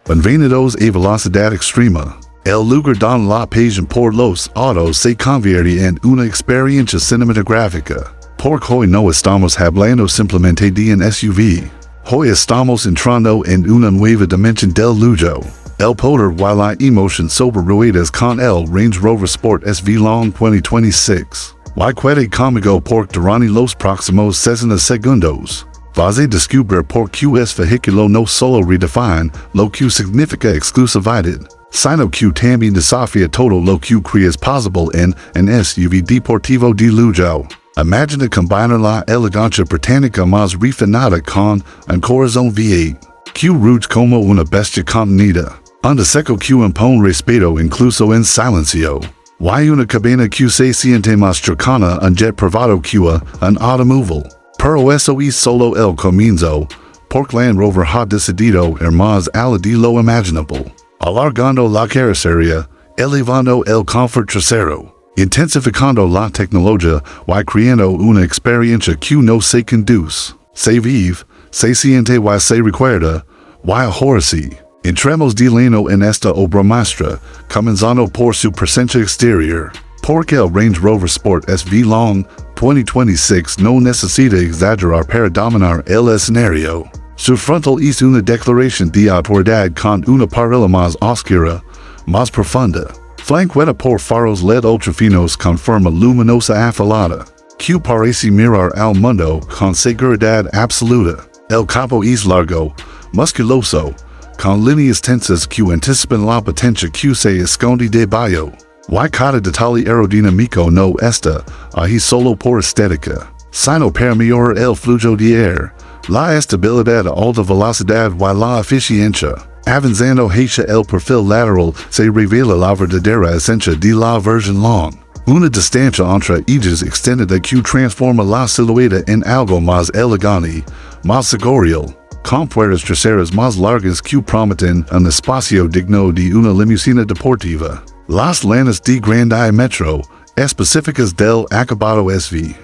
Bienvenidos a Velocidad Extrema. El lugar don la pasión por los autos se convierte en una experiencia cinematográfica. Porque hoy no estamos hablando simplemente de un SUV. Hoy estamos entrando en una nueva dimensión del lujo. El poder y la emoción sobre ruedas con el Range Rover Sport SV Long 2026. Y puede conmigo por durante los próximos 60 segundos. Vas a descubrir por qué este vehículo no solo redefine lo que significa exclusividad, sino que también desafía todo lo que crees posible en un SUV deportivo de lujo. Imagina combinar la elegancia británica más refinada con un corazón V8, que ruge como una bestia contenida, un diseño que impone respeto incluso en silencio, y una cabina que se siente más cercana a un jet privado que a un automóvil. Pero eso es solo el comienzo, porque Land Rover ha decidido ir más allá de lo imaginable, alargando la carrocería, elevando el confort trasero, intensificando la tecnología y creando una experiencia que no se conduce, se vive, se siente y se recuerda, y ahora sí. Entremos de lleno en esta obra maestra, comenzando por su presencia exterior, porque el Range Rover Sport SV Long 2026 no necesita exagerar para dominar el escenario. Su frontal es una declaración de autoridad con una parrilla más oscura, más profunda, flanqueada por faros LED ultrafinos con forma luminosa afilada, que parece mirar al mundo con seguridad absoluta. El capo es largo, musculoso, con líneas tensas que anticipan la potencia que se esconde debajo. Y cada detalle aerodinámico no está ahí solo por estética, sino para mejorar el flujo de aire, la estabilidad a alta velocidad y la eficiencia. Avanzando hacia el perfil lateral se revela la verdadera esencia de la versión long. Una distancia entre ellas extendida que transforma la silueta en algo más elegante, más seguro, con puertas traseras más largas que prometen un espacio digno de una limusina deportiva. Las lanas de gran diámetro, específicas del acabado SV,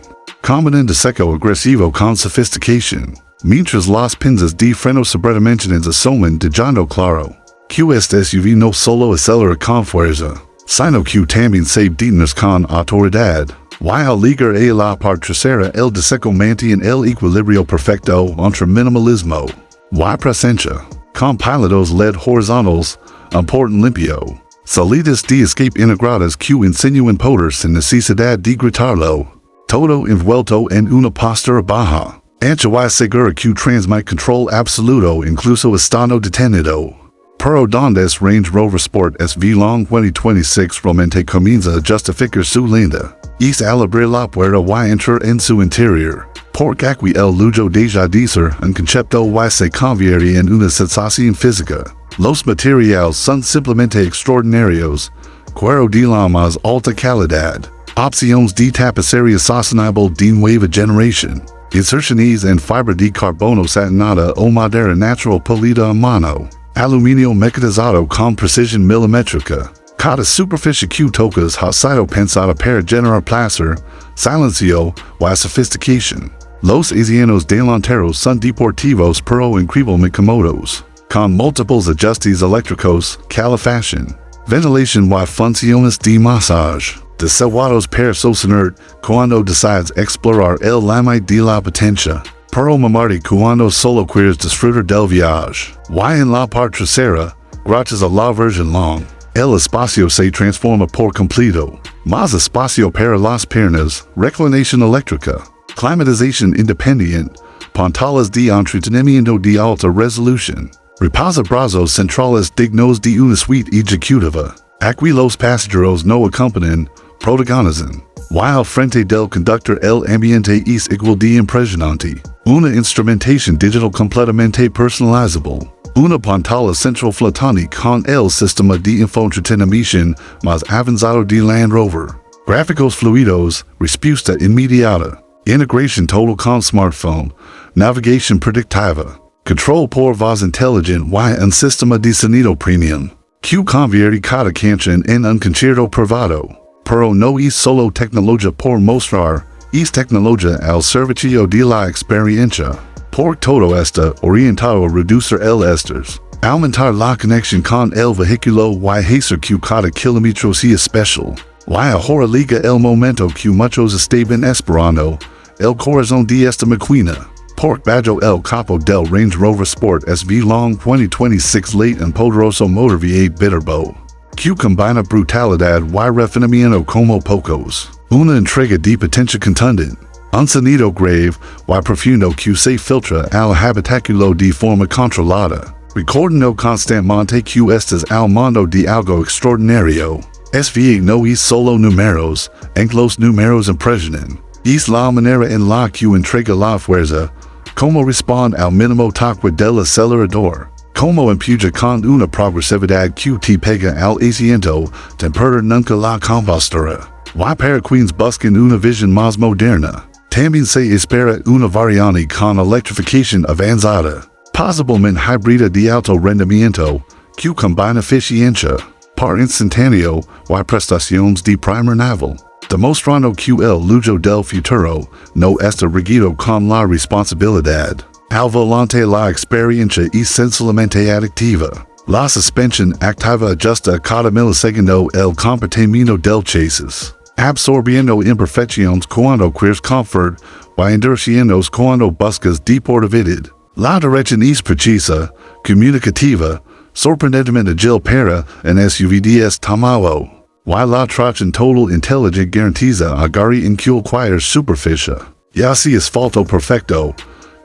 combinan diseño agresivo con sofisticación, mientras las pinzas de freno sobredimensionadas asoman dejando claro que este SUV no solo acelera con fuerza, sino que también se detiene con autoridad. Y al ligar a la parte trasera el diseño mantiene el equilibrio perfecto entre minimalismo y presencia, con pilotos LED horizontales, un portón limpio, salidas de escape integradas que insinúan poder sin necesidad de gritarlo, todo envuelto en una postura baja, ancha y segura que transmite control absoluto incluso estando detenido. Pero donde es Range Rover Sport SV Long 2026 realmente comienza a justificar su linda, es al abrir la puerta y entrar en su interior, porque aquí el lujo deja de ser un concepto y se convierte en una sensación física. Los materiales son simplemente extraordinarios, cuero de la más alta calidad, opciones de tapicería sostenible de nueva generación, inserciones en fibra de carbono satinada o madera natural pulida a mano, aluminio mecanizado con precisión milimétrica. Cada superficie que tocas ha sido pensada para generar placer, silencio y sofisticación. Los asientos delanteros son deportivos pero increíblemente cómodos, con múltiples ajustes eléctricos, calefacción, ventilación y funciones de masaje, diseñados para sostener cuando decides explorar el límite de la potencia. Pero mamarte cuando solo quieres disfrutar del viaje. Y en la parte trasera, gracias a la versión long, el espacio se transforma por completo. Más espacio para las piernas, reclinación eléctrica, climatización independiente, pantallas de entretenimiento de alta resolución, reposabrazos centrales dignos de una suite ejecutiva. Aquí los pasajeros no acompañan, protagonizan. Y al frente del conductor el ambiente es igual de impresionante. Una instrumentación digital completamente personalizable. Una pantalla central flotante con el sistema de infoentretenimiento más avanzado de Land Rover. Gráficos fluidos, respuesta inmediata. Integración total con smartphone. Navegación predictiva. Control por voz inteligente y un sistema de sonido premium. Que convierte cada canción en un concierto privado. Pero no es solo tecnología por mostrar, es tecnología al servicio de la experiencia. Por todo está orientado a reducir el estrés, Aumentar la conexión con el vehículo y hacer que cada kilómetro sea especial. Y ahora liga el momento que muchos estaban esperando, el corazón de esta máquina. Porque bajo el capo del Range Rover Sport SV Long 2026 late and poderoso motor V8 Bitterbo. Que combina brutalidad y refinamiento como pocos. Una entrega de potencia contundente. Un sonido grave y profundo que se filtra al habitáculo de forma controlada. Recordando constantemente que estás al mando de algo extraordinario. SV no es solo números, en los números impresionan. Es la manera en la que entrega la fuerza, como responde al mínimo toque del acelerador, como empuja con una progresividad que te pega al asiento, sin perder nunca la compostura. Y para quienes buscan una visión más moderna, también se espera una variante con electrificación avanzada, posiblemente híbrida de alto rendimiento, que combina eficiencia, par instantáneo y prestaciones de primer nivel, demostrando que el Lujo del futuro no está regido con la responsabilidad. Al volante la experiencia es sencillamente adictiva. La suspensión activa ajusta cada milisegundo el comportamiento del chasis, absorbiendo imperfecciones cuando quieres confort y endureciéndose cuando buscas deportividad. La dirección es precisa, comunicativa, sorprendentemente ágil para un SUV de este tamaño. Y la tracción total inteligente garantiza agarre en cualquier superficie, ya sea asfalto perfecto,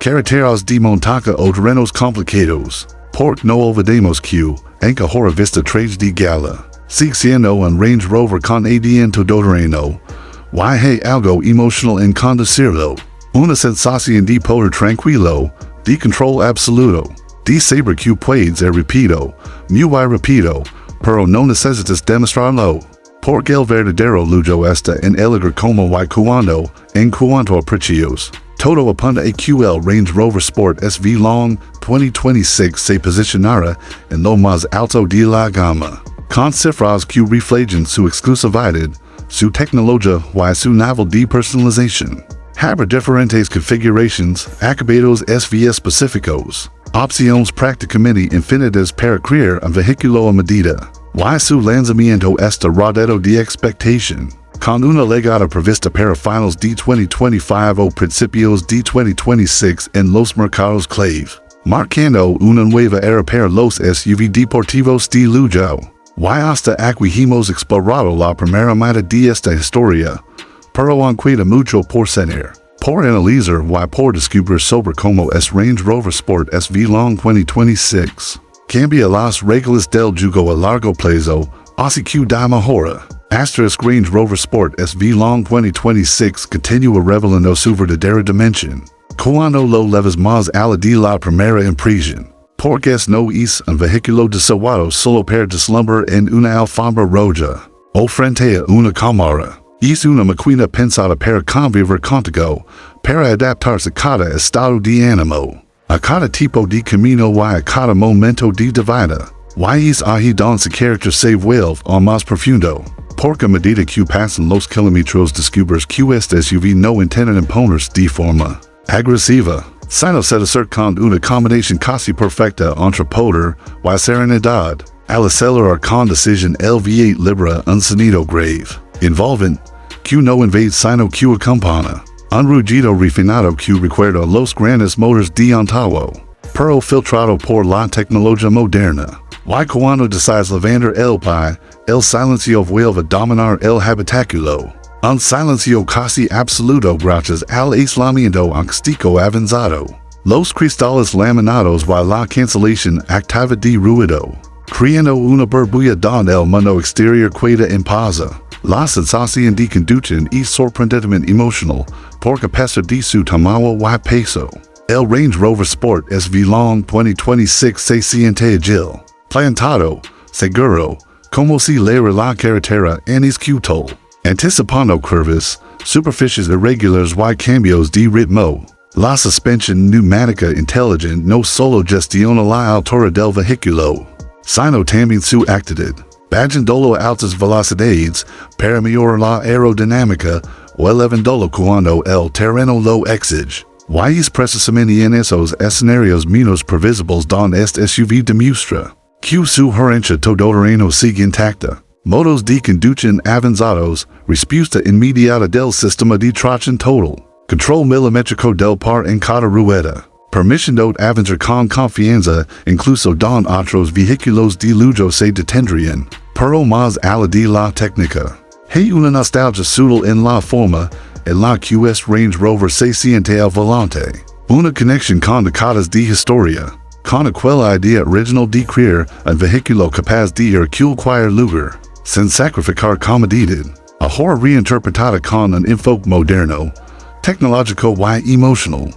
carreteras de montaña o terrenos complicados, porque no olvidemos que, aunque ahora vista trades de gala, sigue siendo un Range Rover con ADN todoterreno, y hay algo emocional en conducirlo, una sensación de poder tranquilo, de control absoluto, de saber que puedes rápido, muy rápido, pero no necesitas demostrarlo, porque el verdadero lujo está en elegir como y cuando, en cuanto a precios. Todo apunta a que el Range Rover Sport SV Long 2026 se posicionará en lo más alto de la gama, con cifras que reflejan su exclusividad, su tecnología y su nivel de personalización. Habrá diferentes configuraciones, acabados SV específicos, opciones prácticamente infinitas para crear un vehículo a medida, y su lanzamiento está rodeado de expectación, con una llegada prevista para finales de 2025 o principios de 2026 en los mercados clave, marcando una nueva era para los SUV deportivos de Lujo. Y hasta aquí hemos explorado la primera mitad de esta historia, pero aún queda mucho por cenar, por analizar y por descubrir sobre cómo es Range Rover Sport SV Long 2026. Cambia las reglas del juego a largo plazo, así que da mejora. Asterisk Range Rover Sport SV Long 2026 continúa revelando su verdadera dimensión. Cuando lo leves más allá de la primera impresión. Porque no es un vehículo deseado solo para deslumbrar en una alfombra roja, o frente a una cámara. Es una máquina pensada para convivir contigo, para adaptarse a cada estado de ánimo, a cada tipo de camino y a cada momento de vida. Y es ahí donde su carácter se vuelve aún más profundo, porque a medida que pasan los kilómetros descubres que este SUV no intenta imponerse de forma agresiva, sino se hacer con una combinación casi perfecta entre poder y serenidad. Al acelerar con decisión el V8 libera un sonido grave, envolvente, que no invade sino que acompaña. Un rugido refinado que recuerda los grandes motores de antiguo, pero filtrado por la tecnología moderna. Y cuando decides levantar el pie, el silencio vuelve a dominar el habitáculo. Un silencio casi absoluto gracias al aislamiento acústico avanzado. Los cristales laminados y la cancelación activa de ruido, creando una burbuja donde el mundo exterior queda en pausa. La sensación de conducción es sorprendentemente emocional, porque a pesar de su tamaño y peso, el Range Rover Sport SV Long 2026 se siente ágil, plantado, seguro, como si leera la carretera en escuto, anticipando curvas, superficies irregulares y cambios de ritmo. La suspensión neumática inteligente no solo gestiona la altura del vehículo, sino también su actitud, bajando a altas velocidades para mejorar la aerodinámica o elevando cuando el terreno lo exige. Y's precisamente en esos escenarios menos previsibles don este SUV demuestra que su herencia todoterreno sigue intacta. Modos de conducción avanzados, respuesta inmediata del sistema de tracción total, control milimétrico del par en cada rueda, permitiendo avanzar con confianza, incluso don otros vehículos de lujo se detendrían, pero más allá de la técnica. Hay una nostalgia sutil en la forma, en la que este Range Rover se siente al volante, una conexión con décadas de historia, con aquella idea original de crear un vehículo capaz de ir a cualquier lugar, sin sacrificar comodidad, ahora reinterpretada con un enfoque moderno, tecnológico y emocional.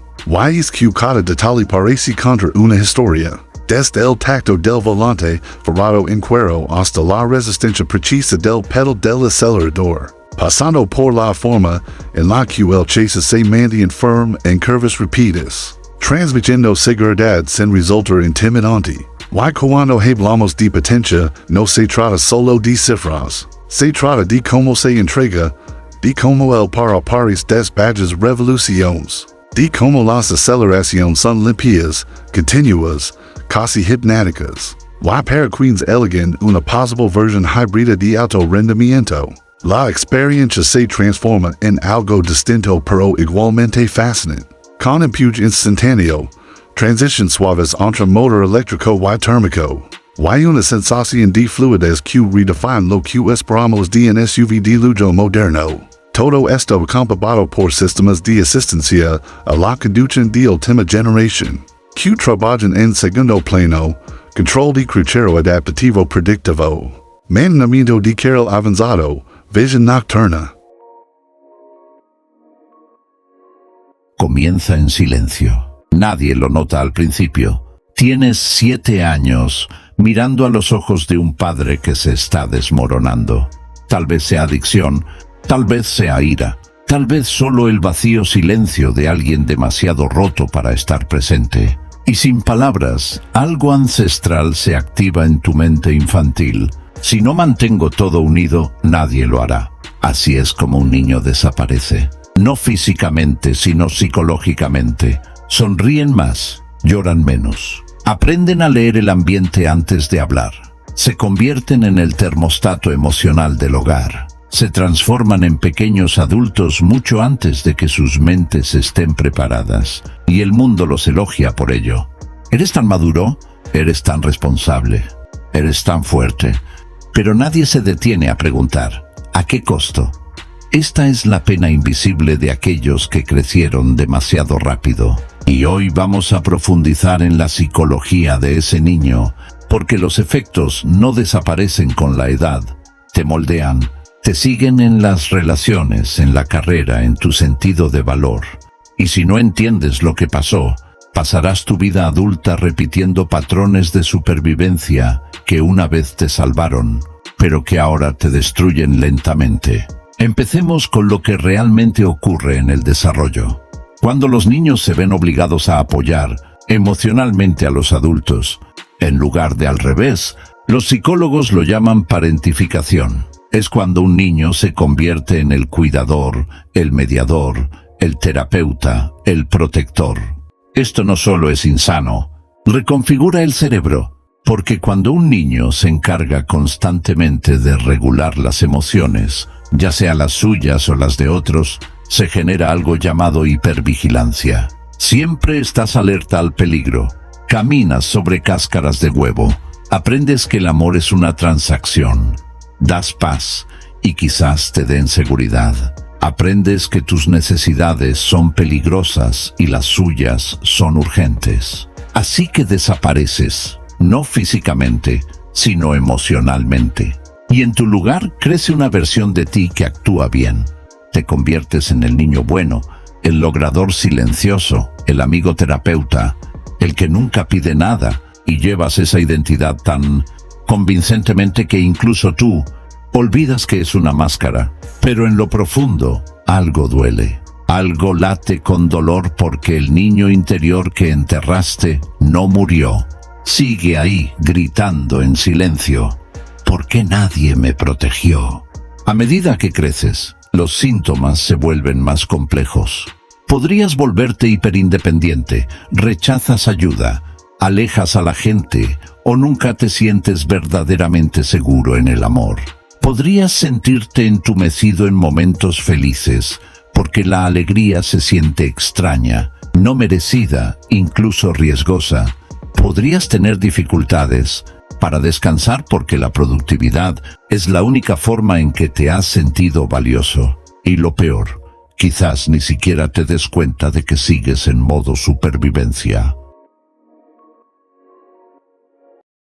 Es que cada detalle parece contar una historia, desde el tacto del volante forrado en cuero hasta la resistencia precisa del pedal del acelerador, pasando por la forma en la que el chasis se mantiene firme en curvas rápidas, transmitiendo seguridad sin resultar intimidante. Cuando hablamos de potencia, no se trata solo de cifras, se trata de cómo se entrega, de cómo el par a pares despaches revoluciones, de cómo las aceleraciones son limpias, continuas, casi hipnóticas. Para quienes eligen una posible versión híbrida de alto rendimiento, la experiencia se transforma en algo distinto pero igualmente fascinante, con empuje instantáneo, transitions suaves entre motor eléctrico y térmico, y una sensación de fluidez que redefine lo que esperamos de un SUV de lujo moderno. Todo esto acompañado por sistemas de asistencia a la conducción de última generación, que trabajan en segundo plano, control de crucero adaptativo predictivo, mantenimiento de carril avanzado, visión nocturna. Comienza en silencio. Nadie lo nota al principio. Tienes 7 años, mirando a los ojos de un padre que se está desmoronando. Tal vez sea adicción, tal vez sea ira, tal vez solo el vacío silencio de alguien demasiado roto para estar presente. Y sin palabras, algo ancestral se activa en tu mente infantil. Si no mantengo todo unido, nadie lo hará. Así es como un niño desaparece. No físicamente, sino psicológicamente. Sonríen más, lloran menos. Aprenden a leer el ambiente antes de hablar. Se convierten en el termostato emocional del hogar. Se transforman en pequeños adultos mucho antes de que sus mentes estén preparadas. Y el mundo los elogia por ello. Eres tan maduro, eres tan responsable, eres tan fuerte. Pero nadie se detiene a preguntar, ¿a qué costo? Esta es la pena invisible de aquellos que crecieron demasiado rápido. Y hoy vamos a profundizar en la psicología de ese niño, porque los efectos no desaparecen con la edad, te moldean, te siguen en las relaciones, en la carrera, en tu sentido de valor. Y si no entiendes lo que pasó, pasarás tu vida adulta repitiendo patrones de supervivencia que una vez te salvaron, pero que ahora te destruyen lentamente. Empecemos con lo que realmente ocurre en el desarrollo. Cuando los niños se ven obligados a apoyar emocionalmente a los adultos, en lugar de al revés, los psicólogos lo llaman parentificación. Es cuando un niño se convierte en el cuidador, el mediador, el terapeuta, el protector. Esto no solo es insano, reconfigura el cerebro, porque cuando un niño se encarga constantemente de regular las emociones, ya sea las suyas o las de otros, se genera algo llamado hipervigilancia. Siempre estás alerta al peligro, caminas sobre cáscaras de huevo, aprendes que el amor es una transacción, das paz y quizás te den seguridad. Aprendes que tus necesidades son peligrosas y las suyas son urgentes. Así que desapareces, no físicamente, sino emocionalmente. Y en tu lugar crece una versión de ti que actúa bien. Te conviertes en el niño bueno, el logrador silencioso, el amigo terapeuta, el que nunca pide nada, y llevas esa identidad tan convincentemente que incluso tú olvidas que es una máscara. Pero en lo profundo, algo duele. Algo late con dolor porque el niño interior que enterraste no murió. Sigue ahí, gritando en silencio. ¿Por qué nadie me protegió? A medida que creces, los síntomas se vuelven más complejos. Podrías volverte hiperindependiente, rechazas ayuda, alejas a la gente o nunca te sientes verdaderamente seguro en el amor. Podrías sentirte entumecido en momentos felices, porque la alegría se siente extraña, no merecida, incluso riesgosa. Podrías tener dificultades para descansar porque la productividad es la única forma en que te has sentido valioso. Y lo peor, quizás ni siquiera te des cuenta de que sigues en modo supervivencia.